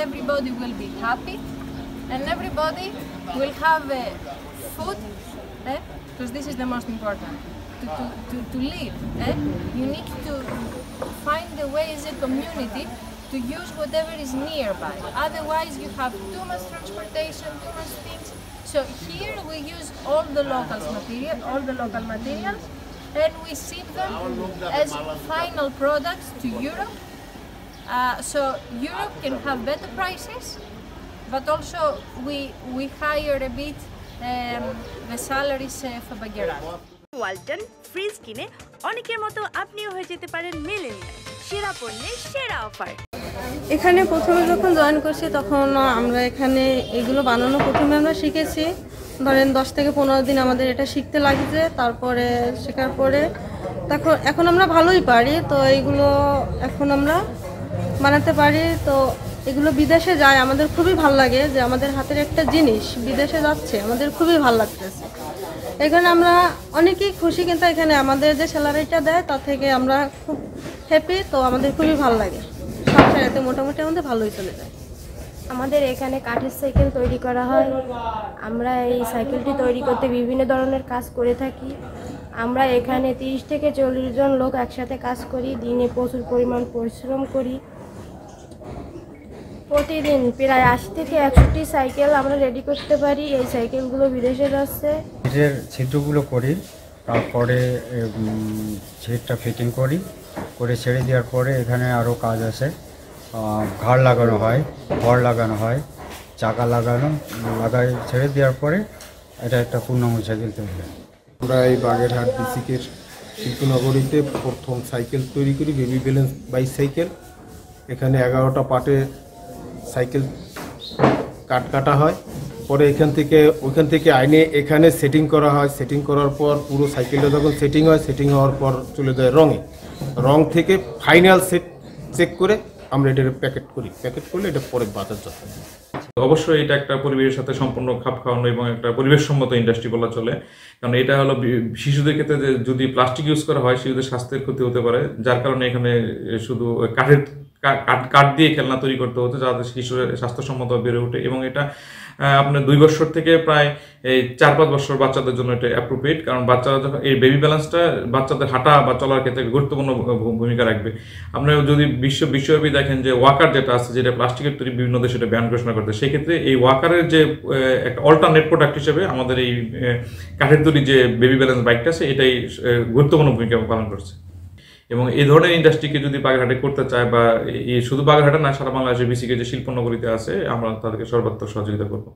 everybody will be happy and everybody will have food, because this is the most important. To live, you need to find a way as a community to use whatever is nearby. Otherwise, you have too much transportation, too much things. So here we use all the local materials, and we ship them as final products to Europe. So Europe can have better prices, but also we hire a bit the salaries of Bagheera. Walton fridge কিনে অনেকের মতো আপনিও হয়ে যেতে পারেন millennial সেরা পণ্যের সেরা অফার। এখানে প্রথমে যখন জয়েন করছি তখন আমরা এখানে এগুলো বানানো প্রথমে আমরা শিখেছি, ধরেন 10 থেকে 15 দিন আমাদের এটা শিখতে লাগছে। তারপরে শেখার পরে এখন আমরা ভালোই পারি, তো এইগুলো এখন আমরা বানাতে পারি। তো এগুলো বিদেশে যায়, আমাদের খুবই ভালো লাগে যে আমাদের হাতের একটা জিনিস বিদেশে যাচ্ছে, আমাদের খুবই ভালো লাগতেছে। এখানে আমরা অনেকেই খুশি, কিন্তু এখানে আমাদের যে স্যালারিটা দেয় তার থেকে আমরা খুব হ্যাপি, তো আমাদের খুবই ভালো লাগে। সংসার এতে মোটামুটি আমাদের ভালোই চলে যায়। আমাদের এখানে কাঠের সাইকেল তৈরি করা হয়। আমরা এই সাইকেলটি তৈরি করতে বিভিন্ন ধরনের কাজ করে থাকি। আমরা এখানে 30 থেকে 40 জন লোক একসাথে কাজ করি, দিনে প্রচুর পরিমাণ পরিশ্রম করি। প্রতিদিন প্রায় 80 থেকে 100টি সাইকেল আমরা রেডি করতে পারি। এই সাইকেলগুলো বিদেশে যাচ্ছে। এর ছিদ্রগুলো করি, তারপরে ছিটটা ফিটিং করে ছেড়ে দেওয়ার পরে এখানে আরও কাজ আছে। ঘাড় লাগানো হয়, ঘর লাগানো হয়, চাকা ছেড়ে দেওয়ার পরে এটা একটা পূর্ণাঙ্গ সাইকেল তৈরি হয়। আমরা এই বাগেরহাট ডিস্ট্রিক্টের শিল্পনগরীতে প্রথম সাইকেল তৈরি করি, বেবি ব্যালেন্স বাইসাইকেল। এখানে 11টা পার্টে সাইকেল কাটা হয়, পরে ওইখান থেকে আইনে এখানে সেটিং করা হয়। সেটিং করার পর পুরো সাইকেলটা যখন সেটিং হয়, সেটিং হওয়ার পর চলে যায় রং থেকে ফাইনাল সেট চেক করে আমরা এটা প্যাকেট করলে এটা পরে বাজার যাবে। অবশ্যই এটা একটা পরিবেশের সাথে সম্পূর্ণ খাপ খাওয়ানো এবং একটা পরিবেশসম্মত ইন্ডাস্ট্রি বলা চলে, কারণ এটা হলো শিশুদের ক্ষেত্রে যদি প্লাস্টিক ইউজ করা হয় শিশুদের স্বাস্থ্যের ক্ষতি হতে পারে, যার কারণে এখানে শুধু কাঠ দিয়ে খেলনা তৈরি করতে হতো যাতে শিশুদের স্বাস্থ্যসম্মত বেড়ে ওঠে। এবং এটা আপনার 2 বছর থেকে প্রায় 4-5 বছর বাচ্চাদের জন্য এটা অ্যাপ্রোপ্রিয়েট, কারণ বাচ্চারা যখন এই বেবি ব্যালেন্সটা বাচ্চাদের হাঁটা বা চলার ক্ষেত্রে গুরুত্বপূর্ণ ভূমিকা রাখবে। আপনারা যদি বিশ্বব্যাপী দেখেন যে ওয়াকার যেটা আছে, যেটা প্লাস্টিকের তৈরি, বিভিন্ন দেশে এটা ব্যান ঘোষণা করতে, সেক্ষেত্রে এই ওয়াকারের যে একটা অল্টারনেট প্রোডাক্ট হিসেবে আমাদের এই কাঠের তৈরি যে বেবি ব্যালেন্স বাইকটা আছে এটাই গুরুত্বপূর্ণ ভূমিকা পালন করছে। এবং এই ধরনের ইন্ডাস্ট্রিকে যদি বাগেরহাটে করতে চায়, বা শুধু বাগেরহাটে না সারা বাংলাদেশে বিসিকে যে শিল্পনগরীতে আছে, আমরা তাদেরকে সর্বাত্মক সহযোগিতা করবো।